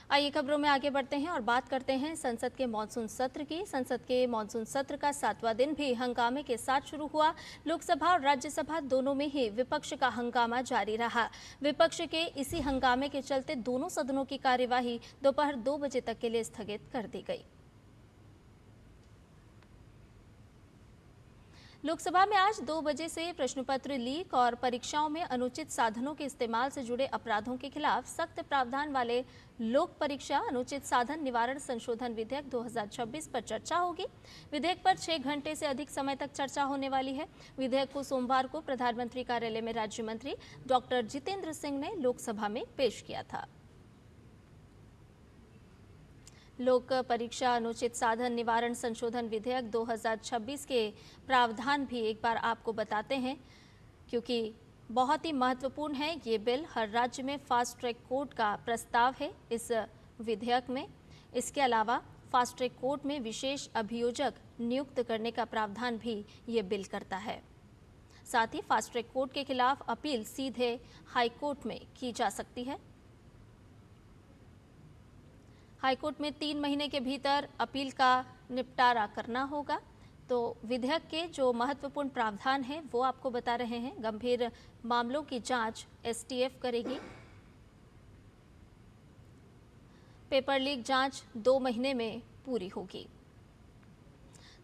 आइए खबरों में आगे बढ़ते हैं और बात करते हैं संसद के मॉनसून सत्र की। संसद के मॉनसून सत्र का 7वां दिन भी हंगामे के साथ शुरू हुआ। लोकसभा और राज्यसभा दोनों में ही विपक्ष का हंगामा जारी रहा। विपक्ष के इसी हंगामे के चलते दोनों सदनों की कार्यवाही दोपहर 2 बजे तक के लिए स्थगित कर दी गई। लोकसभा में आज 2 बजे से प्रश्न पत्र लीक और परीक्षाओं में अनुचित साधनों के इस्तेमाल से जुड़े अपराधों के खिलाफ सख्त प्रावधान वाले लोक परीक्षा अनुचित साधन निवारण संशोधन विधेयक 2026 पर चर्चा होगी। विधेयक पर 6 घंटे से अधिक समय तक चर्चा होने वाली है। विधेयक को सोमवार को प्रधानमंत्री कार्यालय में राज्य मंत्री डॉक्टर जितेंद्र सिंह ने लोकसभा में पेश किया था। लोक परीक्षा अनुचित साधन निवारण संशोधन विधेयक 2026 के प्रावधान भी एक बार आपको बताते हैं, क्योंकि बहुत ही महत्वपूर्ण है। ये बिल हर राज्य में फास्ट ट्रैक कोर्ट का प्रस्ताव है इस विधेयक में। इसके अलावा फास्ट ट्रैक कोर्ट में विशेष अभियोजक नियुक्त करने का प्रावधान भी ये बिल करता है। साथ ही फास्ट ट्रैक कोर्ट के खिलाफ अपील सीधे हाई कोर्ट में की जा सकती है। हाईकोर्ट में 3 महीने के भीतर अपील का निपटारा करना होगा। तो विधेयक के जो महत्वपूर्ण प्रावधान हैं वो आपको बता रहे हैं। गंभीर मामलों की जांच एसटीएफ करेगी। पेपर लीक जांच 2 महीने में पूरी होगी।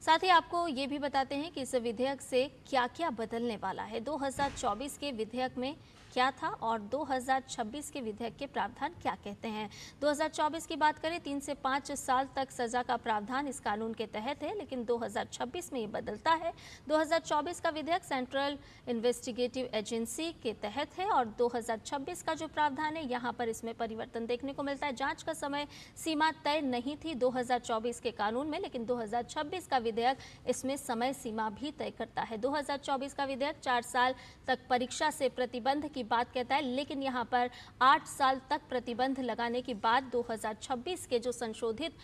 साथ ही आपको ये भी बताते हैं कि इस विधेयक से क्या क्या बदलने वाला है। 2024 के विधेयक में क्या था और 2026 के विधेयक के प्रावधान क्या कहते हैं। 2024 की बात करें, 3 से 5 साल तक सजा का प्रावधान इस कानून के तहत है, लेकिन 2026 में ये बदलता है। 2024 का विधेयक सेंट्रल इन्वेस्टिगेटिव एजेंसी के तहत है और 2026 का जो प्रावधान है यहाँ पर इसमें परिवर्तन देखने को मिलता है। जांच का समय सीमा तय नहीं थी 2024 के कानून में, लेकिन 2026 का विधेयक इसमें समय सीमा भी तय करता है। 2024 का विधेयक 4 साल तक परीक्षा से प्रतिबंध की बात कहता है, लेकिन यहाँ पर 8 साल तक प्रतिबंध लगाने की बात 2026 के जो संशोधित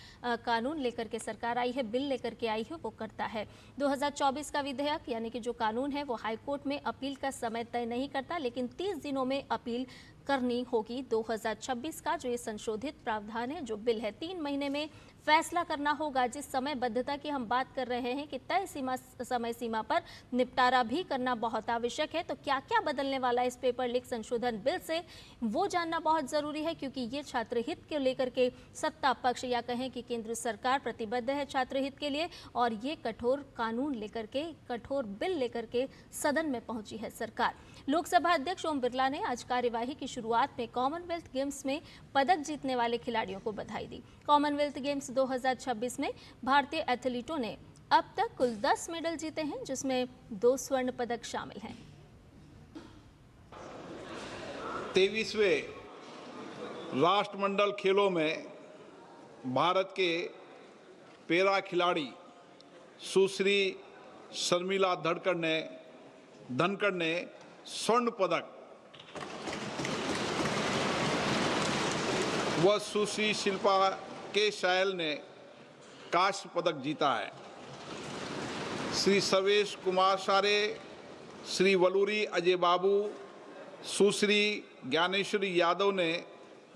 कानून लेकर के सरकार आई है, बिल लेकर के आई है, वो करता है। 2024 का विधेयक यानी कि जो कानून है वो हाईकोर्ट में अपील का समय तय नहीं करता, लेकिन 30 दिनों में अपील करनी होगी। 2026 का जो ये संशोधित प्रावधान है, जो बिल है, 3 महीने में फैसला करना होगा। जिस समयबद्धता की हम बात कर रहे हैं कि तय समय सीमा पर निपटारा भी करना बहुत आवश्यक है। तो क्या क्या बदलने वाला है इस पेपर लीक संशोधन बिल से, वो जानना बहुत जरूरी है, क्योंकि ये छात्र हित को लेकर के सत्ता पक्ष या कहें कि केंद्र सरकार प्रतिबद्ध है छात्र हित के लिए, और ये कठोर कानून लेकर के, कठोर बिल लेकर के सदन में पहुंची है सरकार। लोकसभा अध्यक्ष ओम बिरला ने आज कार्यवाही की शुरुआत में कॉमनवेल्थ गेम्स में पदक जीतने वाले खिलाड़ियों को बधाई दी। कॉमनवेल्थ गेम्स 2026 में भारतीय एथलीटों ने अब तक कुल 10 मेडल जीते हैं, जिसमें 2 स्वर्ण पदक शामिल हैं। 23वें राष्ट्रमंडल खेलों में भारत के पैरा खिलाड़ी सुश्री शर्मिला धनखड़ ने स्वर्ण पदक व सुश्री शिल्पा के शायल ने कांस्य पदक जीता है। श्री सर्वेश कुमार सारे, श्री वलूरी अजय बाबू, सुश्री ज्ञानेश्वरी यादव ने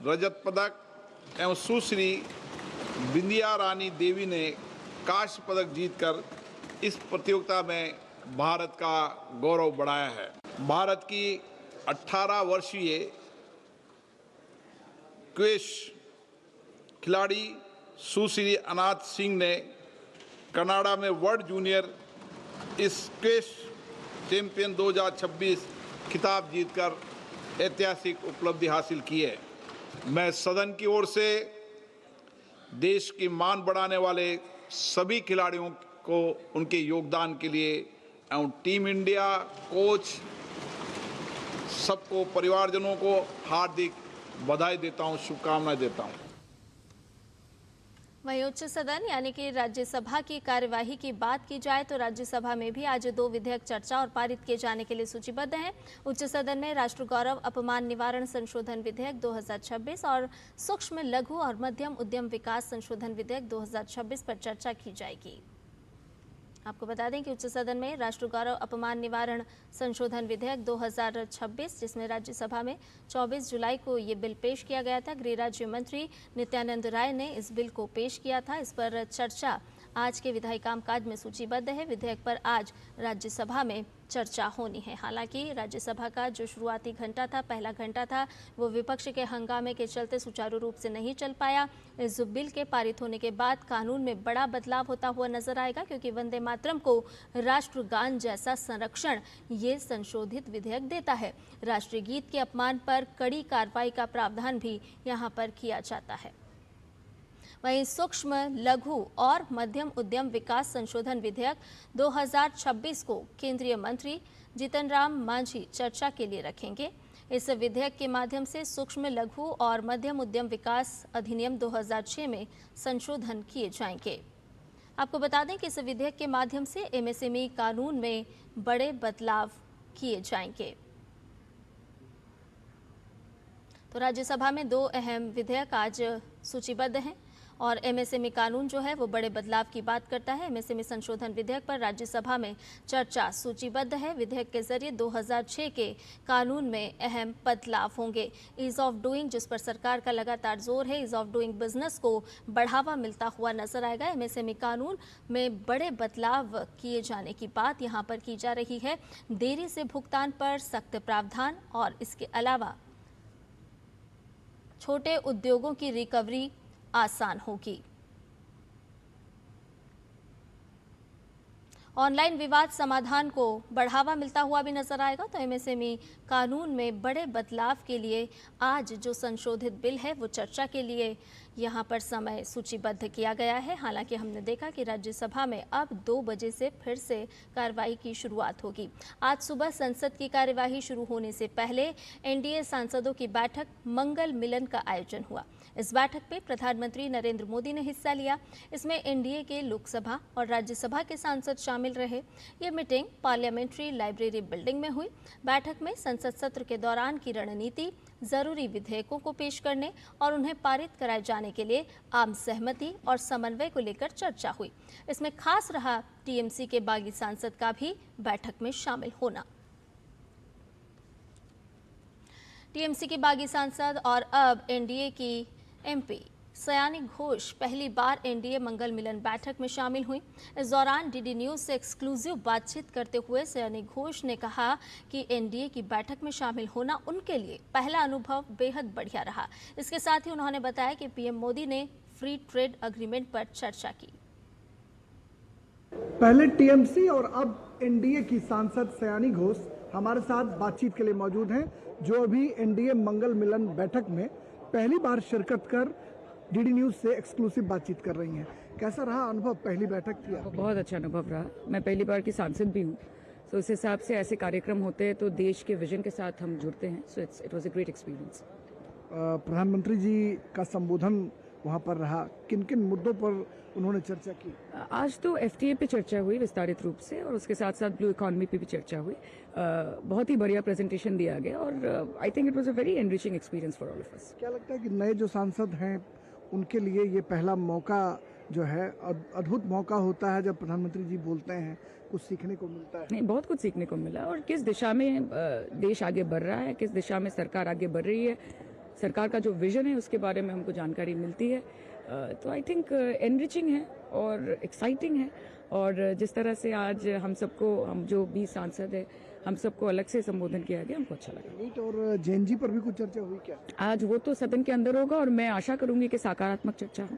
रजत पदक एवं सुश्री बिंदिया रानी देवी ने कांस्य पदक जीतकर इस प्रतियोगिता में भारत का गौरव बढ़ाया है। भारत की 18 वर्षीय क्वेश खिलाड़ी सुश्री अनाथ सिंह ने कनाडा में वर्ल्ड जूनियर स्क्वैश चैंपियन 2026 खिताब जीतकर ऐतिहासिक उपलब्धि हासिल की है। मैं सदन की ओर से देश की मान बढ़ाने वाले सभी खिलाड़ियों को उनके योगदान के लिए एवं टीम इंडिया कोच सबको, परिवारजनों को हार्दिक बधाई देता हूं, शुभकामनाएं देता हूं। वहीं उच्च सदन यानी कि राज्यसभा की कार्यवाही की बात की जाए तो राज्यसभा में भी आज 2 विधेयक चर्चा और पारित किए जाने के लिए सूचीबद्ध हैं। उच्च सदन में राष्ट्र गौरव अपमान निवारण संशोधन विधेयक 2026 और सूक्ष्म, लघु और मध्यम उद्यम विकास संशोधन विधेयक 2026 पर चर्चा की जाएगी। आपको बता दें कि उच्च सदन में राष्ट्र गौरव अपमान निवारण संशोधन विधेयक 2026, जिसमें राज्यसभा में 24 जुलाई को ये बिल पेश किया गया था। गृह राज्य मंत्री नित्यानंद राय ने इस बिल को पेश किया था। इस पर चर्चा आज के विधायी कामकाज में सूचीबद्ध है। विधेयक पर आज राज्यसभा में चर्चा होनी है। हालांकि राज्यसभा का जो शुरुआती घंटा था, पहला घंटा था, वो विपक्ष के हंगामे के चलते सुचारू रूप से नहीं चल पाया। इस बिल के पारित होने के बाद कानून में बड़ा बदलाव होता हुआ नजर आएगा, क्योंकि वंदे मातरम को राष्ट्रगान जैसा संरक्षण ये संशोधित विधेयक देता है। राष्ट्रीय गीत के अपमान पर कड़ी कार्रवाई का प्रावधान भी यहाँ पर किया जाता है। वहीं सूक्ष्म, लघु और मध्यम उद्यम विकास संशोधन विधेयक 2026 को केंद्रीय मंत्री जीतन राम मांझी चर्चा के लिए रखेंगे। इस विधेयक के माध्यम से सूक्ष्म, लघु और मध्यम उद्यम विकास अधिनियम 2006 में संशोधन किए जाएंगे। आपको बता दें कि इस विधेयक के माध्यम से एमएसएमई कानून में बड़े बदलाव किए जाएंगे। तो राज्यसभा में 2 अहम विधेयक आज सूचीबद्ध हैं और एमएसएमई कानून जो है वो बड़े बदलाव की बात करता है। एमएसएमई संशोधन विधेयक पर राज्यसभा में चर्चा सूचीबद्ध है। विधेयक के जरिए 2006 के कानून में अहम बदलाव होंगे। ईज ऑफ डूइंग, जिस पर सरकार का लगातार जोर है, ईज ऑफ डूइंग बिजनेस को बढ़ावा मिलता हुआ नजर आएगा। एमएसएमई कानून में बड़े बदलाव किए जाने की बात यहाँ पर की जा रही है। देरी से भुगतान पर सख्त प्रावधान और इसके अलावा छोटे उद्योगों की रिकवरी आसान होगी। ऑनलाइन विवाद समाधान को बढ़ावा मिलता हुआ भी नजर आएगा। तो एमएसएमई कानून में बड़े बदलाव के लिए आज जो संशोधित बिल है वो चर्चा के लिए यहाँ पर समय सूचीबद्ध किया गया है। हालांकि हमने देखा कि राज्यसभा में अब 2 बजे से फिर से कार्रवाई की शुरुआत होगी। आज सुबह संसद की कार्यवाही शुरू होने से पहले एनडीए सांसदों की बैठक मंगल मिलन का आयोजन हुआ। इस बैठक में प्रधानमंत्री नरेंद्र मोदी ने हिस्सा लिया। इसमें एनडीए के लोकसभा और राज्यसभा के सांसद शामिल रहे। ये मीटिंग पार्लियामेंट्री लाइब्रेरी बिल्डिंग में हुई। बैठक में संसद सत्र के दौरान की रणनीति, जरूरी विधेयकों को पेश करने और उन्हें पारित कराए जाने के लिए आम सहमति और समन्वय को लेकर चर्चा हुई। इसमें खास रहा टीएमसी के बागी सांसद का भी बैठक में शामिल होना। टीएमसी की बागी सांसद और अब एनडीए की एमपी सयानी घोष पहली बार एनडीए मंगल मिलन बैठक में शामिल हुई। इस दौरान डीडी न्यूज से एक्सक्लूसिव बातचीत करते हुए सयानी घोष ने कहा कि एनडीए की बैठक में शामिल होना उनके लिए पहला अनुभव बेहद बढ़िया रहा। इसके साथ ही उन्होंने बताया कि पीएम मोदी ने फ्री ट्रेड एग्रीमेंट पर चर्चा की। पहले टीएमसी और अब एनडीए की सांसद सयानी घोष हमारे साथ बातचीत के लिए मौजूद हैं, जो अभी एनडीए मंगल मिलन बैठक में पहली बार शिरकत कर डीडी न्यूज से एक्सक्लूसिव बातचीत कर रही हैं। कैसा रहा अनुभव, पहली बैठक थी? बहुत अच्छा अनुभव रहा। मैं पहली बार की सांसद भी हूँ, तो उस हिसाब से ऐसे कार्यक्रम होते हैं तो देश के विजन के साथ हम जुड़ते हैं। So it was a great experience. प्रधानमंत्री जी का संबोधन वहाँ पर रहा, किन किन मुद्दों पर उन्होंने चर्चा की? आज तो एफटीए पे चर्चा हुई विस्तारित रूप से, और उसके साथ साथ ब्लू इकोनॉमी पे भी चर्चा हुई। बहुत ही बढ़िया प्रेजेंटेशन दिया गया और I think it was a very enriching experience for all of us. क्या लगता है कि नए जो सांसद हैं उनके लिए ये पहला मौका जो है अद्भुत मौका होता है, जब प्रधानमंत्री जी बोलते हैं कुछ सीखने को मिलता है? नहीं, बहुत कुछ सीखने को मिला, और किस दिशा में देश आगे बढ़ रहा है, किस दिशा में सरकार आगे बढ़ रही है, सरकार का जो विजन है उसके बारे में हमको जानकारी मिलती है। तो आई थिंक एनरिचिंग है और एक्साइटिंग है, और जिस तरह से आज हम जो भी सांसद है, हम सबको अलग से संबोधन किया गया, हमको अच्छा लगा। नीट और जेएनजी पर भी कुछ चर्चा हुई क्या? आज वो तो सदन के अंदर होगा और मैं आशा करूंगी कि सकारात्मक चर्चा हो।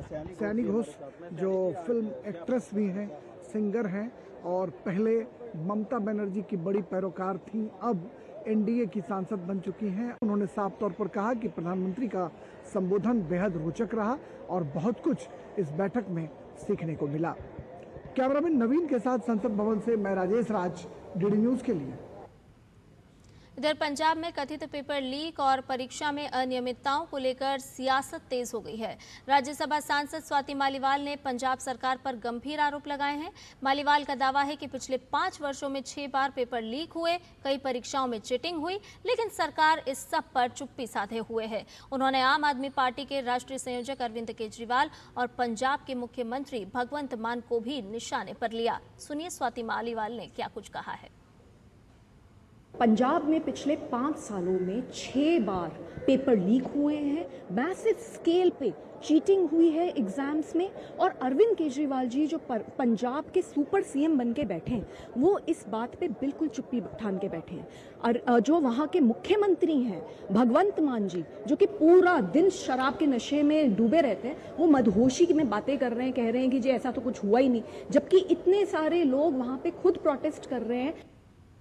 सयानी घोष जो फिल्म एक्ट्रेस भी हैं, सिंगर हैं और पहले ममता बनर्जी की बड़ी पैरोकार थी, अब एनडीए की सांसद बन चुकी हैं। उन्होंने साफ तौर पर कहा कि प्रधानमंत्री का संबोधन बेहद रोचक रहा और बहुत कुछ इस बैठक में सीखने को मिला। कैमरामैन नवीन के साथ संसद भवन से मैं राजेश राज, डीडी न्यूज के लिए। इधर पंजाब में कथित पेपर लीक और परीक्षा में अनियमितताओं को लेकर सियासत तेज हो गई है। राज्यसभा सांसद स्वाति मालीवाल ने पंजाब सरकार पर गंभीर आरोप लगाए हैं। मालीवाल का दावा है कि पिछले 5 वर्षों में 6 बार पेपर लीक हुए, कई परीक्षाओं में चीटिंग हुई, लेकिन सरकार इस सब पर चुप्पी साधे हुए है। उन्होंने आम आदमी पार्टी के राष्ट्रीय संयोजक अरविंद केजरीवाल और पंजाब के मुख्यमंत्री भगवंत मान को भी निशाने पर लिया। सुनिए स्वाति मालीवाल ने क्या कुछ कहा है। पंजाब में पिछले 5 सालों में 6 बार पेपर लीक हुए हैं, मैसिव स्केल पे चीटिंग हुई है एग्जाम्स में, और अरविंद केजरीवाल जी जो पंजाब के सुपर सीएम बन के बैठे हैं, वो इस बात पे बिल्कुल चुप्पी ठान के बैठे हैं। और जो वहाँ के मुख्यमंत्री हैं भगवंत मान जी, जो कि पूरा दिन शराब के नशे में डूबे रहते हैं, वो मदहोशी में बातें कर रहे हैं, कह रहे हैं कि जी ऐसा तो कुछ हुआ ही नहीं, जबकि इतने सारे लोग वहाँ पे खुद प्रोटेस्ट कर रहे हैं।